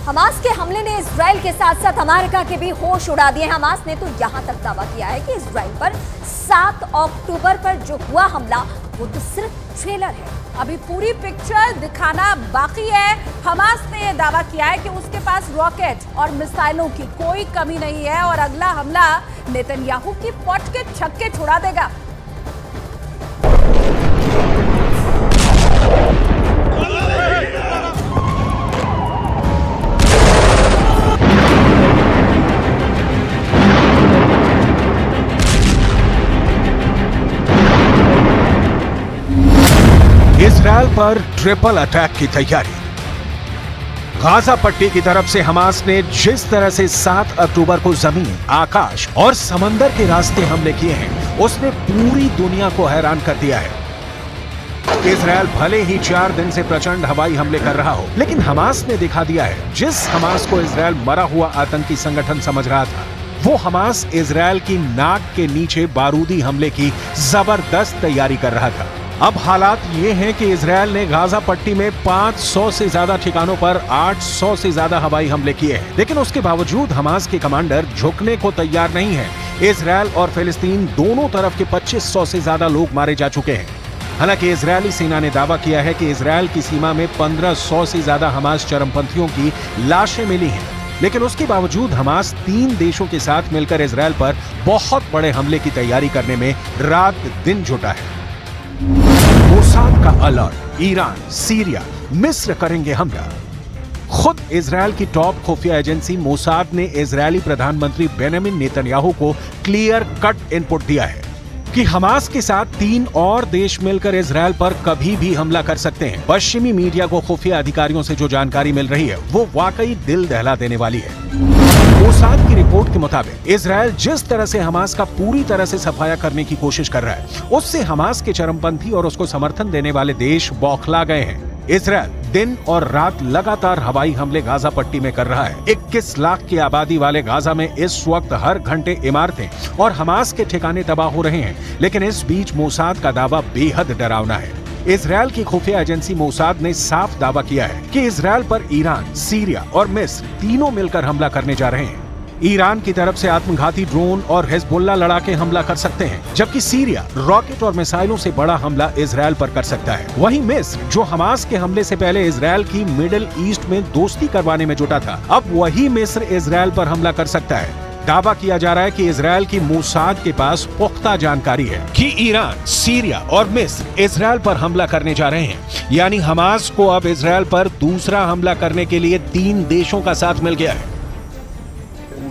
Hamas के हमले ने इजराइल के साथ साथ अमेरिका के भी होश उड़ा दिए। हमास ने तो यहां तक दावा किया है कि इजराइल पर 7 अक्टूबर पर जो हुआ हमला वो तो सिर्फ ट्रेलर है। अभी पूरी पिक्चर दिखाना बाकी है। हमास ने यह दावा किया है कि उसके पास रॉकेट और मिसाइलों की कोई कमी नहीं है और अगला हमला नेतन्याहू की पट के छक्के छुड़ा देगा। इजराइल पर ट्रिपल अटैक की तैयारी। गाजा पट्टी की तरफ से हमास ने जिस तरह से 7 अक्टूबर को जमीन, आकाश और समंदर के रास्ते हमले किए हैं, उसने पूरी दुनिया को हैरान कर दिया है। इजराइल भले ही 4 दिन से प्रचंड हवाई हमले कर रहा हो, लेकिन हमास ने दिखा दिया है। जिस हमास को इजराइल मरा हुआ आतंकी संगठन समझ रहा था, वो हमास इजराइल की नाक के नीचे बारूदी हमले की जबरदस्त तैयारी कर रहा था। अब हालात ये हैं कि इजराइल ने गाजा पट्टी में 500 से ज्यादा ठिकानों पर 800 से ज्यादा हवाई हमले किए हैं, लेकिन उसके बावजूद हमास के कमांडर झुकने को तैयार नहीं है। इजराइल और फिलिस्तीन दोनों तरफ के 2500 से ज्यादा लोग मारे जा चुके हैं। हालांकि इजरायली सेना ने दावा किया है कि इजराइल की सीमा में 1500 से ज्यादा हमास चरमपंथियों की लाशें मिली हैं, लेकिन उसके बावजूद हमास 3 देशों के साथ मिलकर इजराइल पर बहुत बड़े हमले की तैयारी करने में रात दिन जुटा है। मोसाद का अलर्ट, ईरान, सीरिया, मिस्र करेंगे हमला। खुद इजराइल की टॉप खुफिया एजेंसी मोसाद ने इजरायली प्रधानमंत्री बेंजामिन नेतन्याहू को क्लियर कट इनपुट दिया है कि हमास के साथ 3 और देश मिलकर इजराइल पर कभी भी हमला कर सकते हैं। पश्चिमी मीडिया को खुफिया अधिकारियों से जो जानकारी मिल रही है, वो वाकई दिल दहला देने वाली है। मोसाद की रिपोर्ट के मुताबिक इजराइल जिस तरह से हमास का पूरी तरह से सफाया करने की कोशिश कर रहा है, उससे हमास के चरमपंथी और उसको समर्थन देने वाले देश बौखला गए हैं। इजराइल दिन और रात लगातार हवाई हमले गाजा पट्टी में कर रहा है। 21 लाख की आबादी वाले गाजा में इस वक्त हर घंटे इमारतें और हमास के ठिकाने तबाह हो रहे हैं, लेकिन इस बीच मोसाद का दावा बेहद डरावना है। इजराइल की खुफिया एजेंसी मोसाद ने साफ दावा किया है कि इजराइल पर ईरान, सीरिया और मिस्र तीनों मिलकर हमला करने जा रहे हैं। ईरान की तरफ से आत्मघाती ड्रोन और हिजबुल्लाह लड़ाके हमला कर सकते हैं, जबकि सीरिया रॉकेट और मिसाइलों से बड़ा हमला इजराइल पर कर सकता है। वहीं मिस्र, जो हमास के हमले से पहले इजराइल की मिडिल ईस्ट में दोस्ती करवाने में जुटा था, अब वही मिस्र इजराइल पर हमला कर सकता है। दावा किया जा रहा है कि इजराइल की मोसाद के पास पुख्ता जानकारी है कि ईरान, सीरिया और मिस्र इजराइल पर हमला करने जा रहे हैं। यानी हमास को अब इजराइल पर दूसरा हमला करने के लिए 3 देशों का साथ मिल गया है।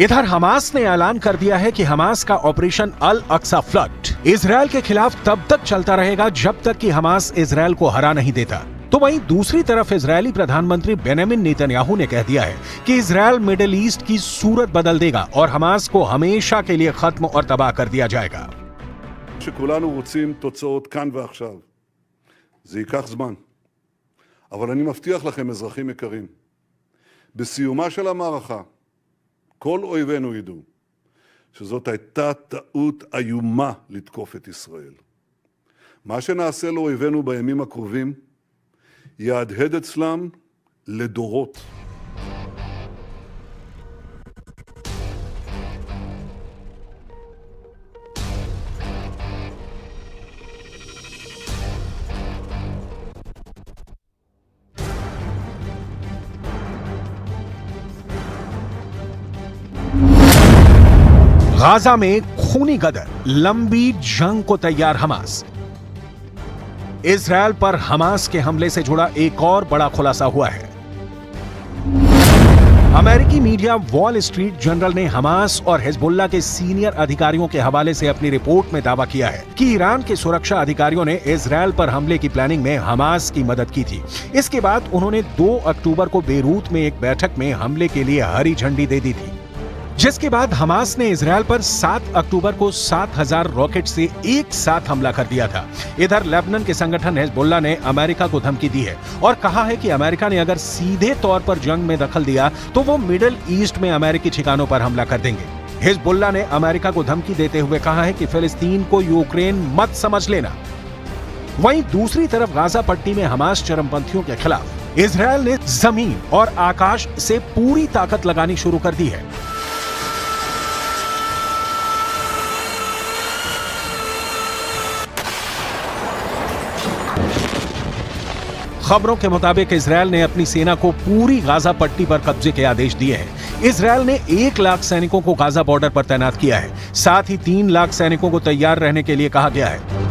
इधर हमास ने ऐलान कर दिया है कि हमास का ऑपरेशन अल अक्सा फ्लड इजराइल के खिलाफ तब तक चलता रहेगा जब तक कि हमास इजराइल को हरा नहीं देता। तो वहीं दूसरी तरफ इजरायली प्रधानमंत्री बेंजामिन नेतन्याहू ने कह दिया है कि इजराइल मिडिल ईस्ट की सूरत बदल देगा और हमास को हमेशा के लिए खत्म और तबाह कर दिया जाएगा। שכולנו רוצים תוצאות כאן ועכשיו. זה ייקח זמן. אבל אני מבטיח לכם, אזרחים יקרים, בסיומה של המערכה, כל אויבינו ידעו שזאת הייתה טעות איומה לתקוף את ישראל. מה שנעשה לאויבינו בימים הקרובים יהדהד אצלם לדורות. गाजा में खूनी गदर, लंबी जंग को तैयार हमास। इजराइल पर हमास के हमले से जुड़ा एक और बड़ा खुलासा हुआ है। अमेरिकी मीडिया वॉल स्ट्रीट जर्नल ने हमास और हिजबुल्लाह के सीनियर अधिकारियों के हवाले से अपनी रिपोर्ट में दावा किया है कि ईरान के सुरक्षा अधिकारियों ने इजराइल पर हमले की प्लानिंग में हमास की मदद की थी। इसके बाद उन्होंने 2 अक्टूबर को बेरूत में एक बैठक में हमले के लिए हरी झंडी दे दी थी, जिसके बाद हमास ने इजरायल पर 7 अक्टूबर को 7,000 रॉकेट से एक साथ हमला कर दिया था। इधर लेबनान के संगठन हिजबुल्ला ने अमेरिका को धमकी दी है और कहा है कि अमेरिका ने अगर सीधे तौर पर जंग में दखल दिया तो वो मिडिल ईस्ट में अमेरिकी ठिकानों पर हमला कर देंगे। हिजबुल्ला ने अमेरिका को धमकी देते हुए कहा है कि फिलिस्तीन को यूक्रेन मत समझ लेना। वहीं दूसरी तरफ गाजा पट्टी में हमास चरमपंथियों के खिलाफ इजरायल ने जमीन और आकाश से पूरी ताकत लगानी शुरू कर दी है। खबरों के मुताबिक इजरायल ने अपनी सेना को पूरी गाजा पट्टी पर कब्जे के आदेश दिए हैं। इजरायल ने 1 लाख सैनिकों को गाजा बॉर्डर पर तैनात किया है। साथ ही 3 लाख सैनिकों को तैयार रहने के लिए कहा गया है।